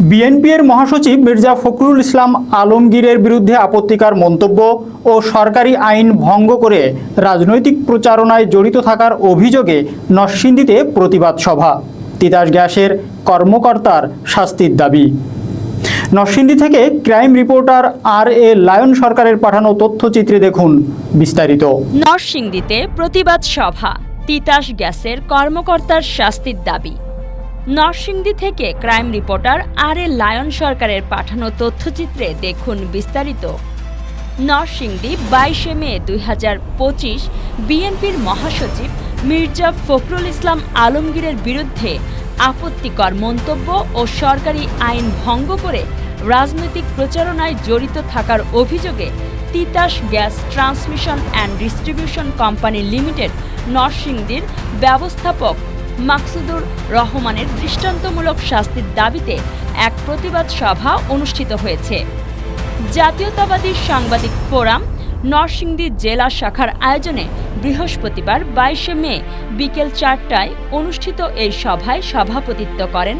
বিএনপির মহাসচিব মির্জা ফখরুল ইসলাম আলমগীরের বিরুদ্ধে আপত্তিকর মন্তব্য ও সরকারি আইন ভঙ্গ করে রাজনৈতিক প্রচারণায় জড়িত থাকার অভিযোগে নরসিংদীতে প্রতিবাদ সভা। তিতাস গ্যাসের কর্মকর্তার শাস্তির দাবি। নরসিংদী থেকে ক্রাইম রিপোর্টার আর.এ. লায়ন সরকারের পাঠানো তথ্যচিত্রে দেখুন বিস্তারিত। নরসিংদীতে প্রতিবাদ সভা, তিতাস গ্যাসের কর্মকর্তার শাস্তির দাবি। নরসিংদী থেকে ক্রাইম রিপোর্টার আর.এ. লায়ন সরকারের পাঠানো তথ্যচিত্রে দেখুন বিস্তারিত। নরসিংদী 22 মে 2025 বিএনপির মহাসচিব মির্জা ফখরুল ইসলাম আলমগীরের বিরুদ্ধে আপত্তিকর মন্তব্য ও সরকারি আইন ভঙ্গ করে রাজনৈতিক প্রচারণায় জড়িত থাকার অভিযোগে Titas gas transmission and distribution company limited নরসিংদীর ব্যবস্থাপক মাকসুদুর রহমানের দৃষ্টান্তমূলক শাস্তির দাবিতে এক প্রতিবাদ সভা অনুষ্ঠিত হয়েছে। জাতীয়তাবাদী সাংবাদিক ফোরাম নরসিংদী জেলা শাখার আয়োজনে বৃহস্পতিবার 22 মে বিকেল 4টায় অনুষ্ঠিত এই সভায় সভাপতিত্ব করেন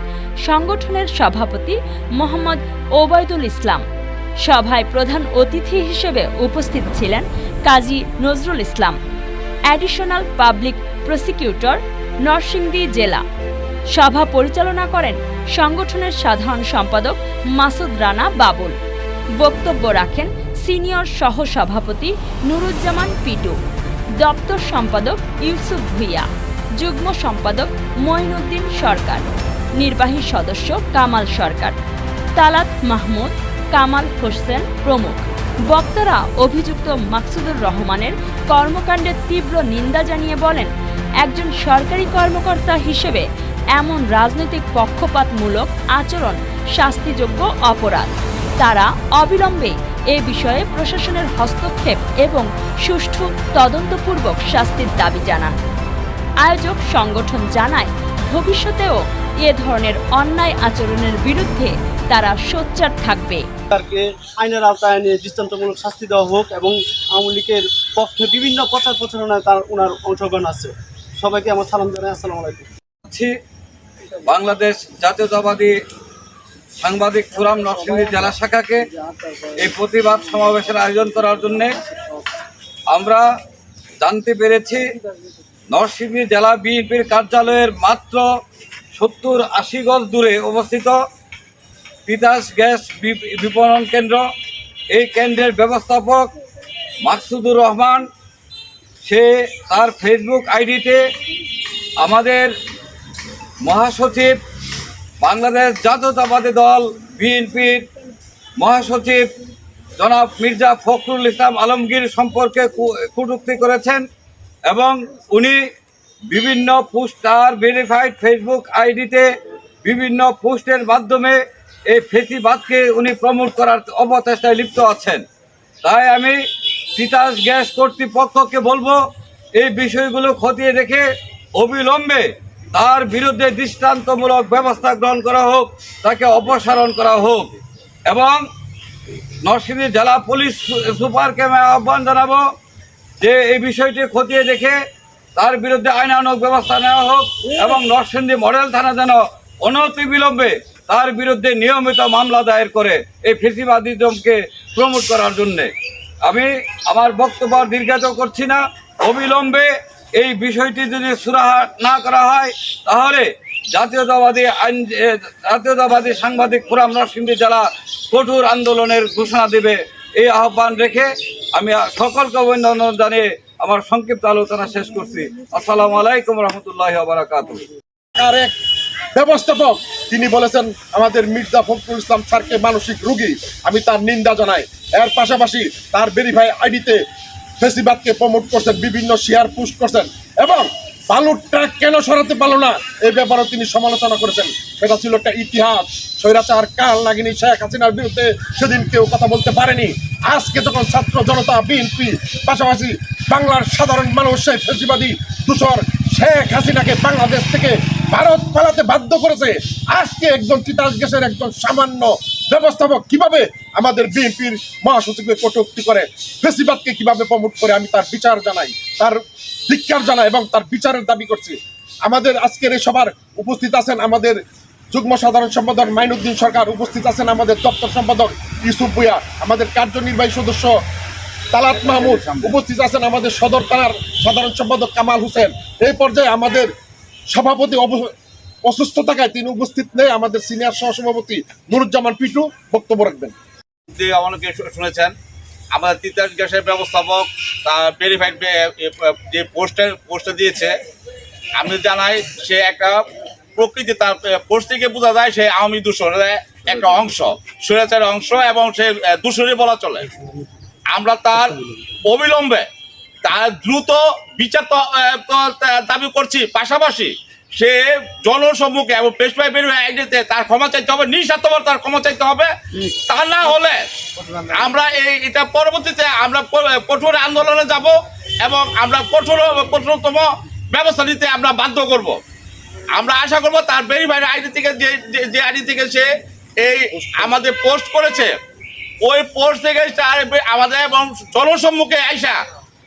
সংগঠনের সভাপতি মোহাম্মদ ওবায়দুল ইসলাম। সভায় প্রধান অতিথি হিসেবে উপস্থিত ছিলেন Kazi Nazrul Islam, additional public prosecutor Narsingdi জেলা। সভা পরিচালনা করেন সংগঠনের সাধারণ সম্পাদক মাসুদ রানা বাবুল। বক্তব্য রাখেন সিনিয়র সহ সভাপতি নুরুজ্জামান পিটু, দপ্তর সম্পাদক ইউসুফ ভুইয়া, যুগ্ম সম্পাদক মঈনুদ্দিন সরকার, নির্বাহী সদস্য কামাল সরকার, তালাত মাহমুদ, কামাল হোসেন প্রমুখ। বক্তারা অভিযুক্ত মাকসুদুর রহমানের কর্মকাণ্ডের তীব্র নিন্দা জানিয়ে বলেন, একজন সরকারি কর্মকর্তা হিসেবে এমন রাজনৈতিক পক্ষপাতমূলক আচরণ শাস্তিযোগ্য অপরাধ। তারা অবিলম্বে এ বিষয়ে প্রশাসনের হস্তক্ষেপ এবং সুষ্ঠু তদন্তপূর্বক শাস্তির দাবি জানান। আয়োজক সংগঠন জানায়, ভবিষ্যতেও এ ধরনের অন্যায় আচরণের বিরুদ্ধে তারা সোচ্চার থাকবে। আইনের আওতায় এনে দৃষ্টান্তমূলক শাস্তি দেওয়া হোক এবং আওয়ামী লীগের পক্ষে বিভিন্ন প্রচার প্রচারণায় ওনার অংশগ্রহণ আছে। সবাইকে আমার সালাম জানাই। আসসালামু আলাইকুম। বাংলাদেশ জাতীয়তাবাদী সাংবাদিক ফোরাম নরসিংদী জেলা শাখাকে এই প্রতিবাদ সমাবেশের আয়োজন করার জন্যে আমরা জানতে পেরেছি নরসিংদী জেলা বিএনপির কার্যালয়ের মাত্র 70-80 গজ দূরে অবস্থিত তিতাস গ্যাস বিপণন কেন্দ্র, এই কেন্দ্রের ব্যবস্থাপক মাকসুদুর রহমান, সে তার ফেসবুক আইডিতে আমাদের মহাসচিব, বাংলাদেশ জাতীয়তাবাদী দল বিএনপির মহাসচিব জনাব মির্জা ফখরুল ইসলাম আলমগীর সম্পর্কে কটূক্তি করেছেন এবং উনি বিভিন্ন পোস্টার ভেরিফাইড ফেসবুক আইডিতে বিভিন্ন পোস্টের মাধ্যমে এই ফেসিবাদকে উনি প্রমোট করার অপচেষ্টায় লিপ্ত আছেন। তাই আমি তিতাস গ্যাস কর্তৃপক্ষকে বলবো, এই বিষয়গুলো খতিয়ে দেখে অবিলম্বে তার বিরুদ্ধে দৃষ্টান্তমূলক ব্যবস্থা গ্রহণ করা হোক, তাকে অপসারণ করা হোক এবং নরসিংদী জেলা পুলিশ সুপারকে আমি আহ্বান জানাবো যে এই বিষয়টি খতিয়ে দেখে তার বিরুদ্ধে আইনানুগ ব্যবস্থা নেওয়া হোক এবং নরসিংদী মডেল থানা যেন অনতিবিলম্বে তার বিরুদ্ধে নিয়মিত মামলা দায়ের করে এই ফেসিবাদিজমকে প্রমোট করার জন্যে। আমি আমার বক্তব্য দীর্ঘায়িত করছি না। অবিলম্বে এই বিষয়টি যদি সুরাহা না করা হয় তাহলে জাতীয়তাবাদী সাংবাদিক ফোরাম নরসিংদী জেলা কঠোর আন্দোলনের ঘোষণা দেবে। এই আহ্বান রেখে আমি সকলকে অভিনন্দন জানিয়ে আমার সংক্ষিপ্ত আলোচনা শেষ করছি। আসসালামু আলাইকুম রহমতুল্লাহি ওয়া বারাকাতুহু। আরেক ব্যবস্থাপক তিনি বলেছেন আমাদের মির্জা ফখরুল ইসলাম স্যারকে মানসিক রোগী, আমি তার নিন্দা জানাই। এর পাশাপাশি তার ভেরিফাই আইডিতে ফেসিবাদকে প্রমোট করছেন, বিভিন্ন শেয়ার পোস্ট করছেন এবং বালুর ট্রাক কেন সরাতে পারলো না এই ব্যাপারেও তিনি সমালোচনা করেছেন। সেটা ছিল একটা ইতিহাস। স্বৈরাচার কাল নাগিনী শেখ হাসিনার বিরুদ্ধে সেদিন কেউ কথা বলতে পারেনি। আজকে যখন ছাত্র জনতা, বিএনপি, পাশাপাশি বাংলার সাধারণ মানুষ সেই ফেসিবাদী দূষর শেখ হাসিনাকে বাংলাদেশ থেকে ভারত পালাতে বাধ্য করেছে, আজকে একজন তিতাস গ্যাসের একজন সামান্য ব্যবস্থাপক কিভাবে আমাদের বিএনপির মহাসচিবকে কটূক্তি করে, ফেসিবাদকে কিভাবে প্রমোট করে, আমি তার বিচার জানাই, তার ধিক্কার জানাই এবং তার বিচারের দাবি করছি। আমাদের আজকের এই সভার উপস্থিত আছেন আমাদের যুগ্ম সাধারণ সম্পাদক মাইনুদ্দিন সরকার, উপস্থিত আছেন আমাদের দপ্তর সম্পাদক ইউসুফ ভুঁইয়া, আমাদের কার্যনির্বাহী সদস্য তালাত মাহমুদ, উপস্থিত আছেন আমাদের সদর থানার সাধারণ সম্পাদক কামাল হোসেন। এই পর্যায়ে আমাদের সভাপতি অসুস্থ থাকায় তিনি উপস্থিত নেই। আমাদের সিনিয়র সহসভাপতি নুরুজ্জামান পিটু বক্তব্য রাখবেন। যে অনেকে শুনেছেন, আমাদের তিতাস গ্যাসের ব্যবস্থাপক তার ভেরিফাইড যে পোস্টটা দিয়েছে, আমি জানাই সে একটা প্রকৃতি, তার পোস্ট থেকে বোঝা যায় সে আওয়ামী দূষণের একটা অংশ, স্বৈরাচারের অংশ, এবং সে দূষণই বলা চলে। আমরা তার অবিলম্বে তার দ্রুত বিচার দাবি করছি। পাশাপাশি সে জনসম্মুখে এবং প্রেস আইডিতে তার ক্ষমা চাইতে হবে, নিঃস্বার্থভাবে তার ক্ষমা চাইতে হবে। তা না হলে আমরা এটা পরবর্তীতে আমরা কঠোর আন্দোলনে যাব এবং আমরা কঠোরতম ব্যবস্থা নিতে আমরা বাধ্য করব। আমরা আশা করব তার ভেরিফাইড আইডি থেকে যে আইডি থেকে সে এই আমাদের পোস্ট করেছে, ওই পোস্ট থেকে আমাদের এবং জনসম্মুখে আইসা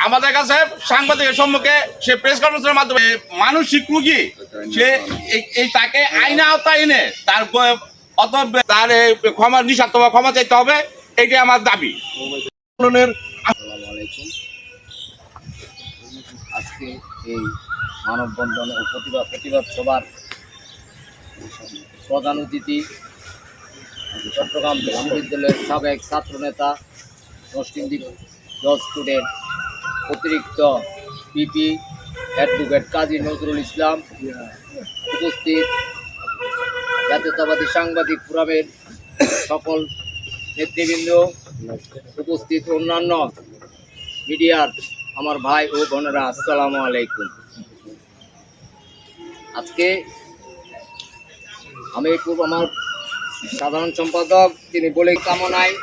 আমাদের কাছে সাংবাদিকের সম্মুখে সে প্রেস কনফারেন্সের মাধ্যমে মানসিক রোগী, সে এই তাকে আইনের আওতায় এনে তার ক্ষমা নিঃস্বার্থভাবে ক্ষমা চাইতে হবে, এটি আমার দাবি। আজকে এই মানববন্ধন ও প্রতিবাদ সভার প্রধান অতিথি চট্টগ্রাম বিশ্ববিদ্যালয়ের সাবেক ছাত্রনেতা নরসিংদী জজ স্টুডেন্ট অতিরিক্ত পিপি অ্যাডভোকেট কাজী নজরুল ইসলাম, উপস্থিত জাতীয়তাবাদী সাংবাদিক ফোরামের সকল নেতৃবৃন্দ, উপস্থিত অন্যান্য মিডিয়ার আমার ভাই ও বোনেরা, আসসালামু আলাইকুম। আজকে আমি আমার সাধারণ সম্পাদক তিনি বলে কামনায়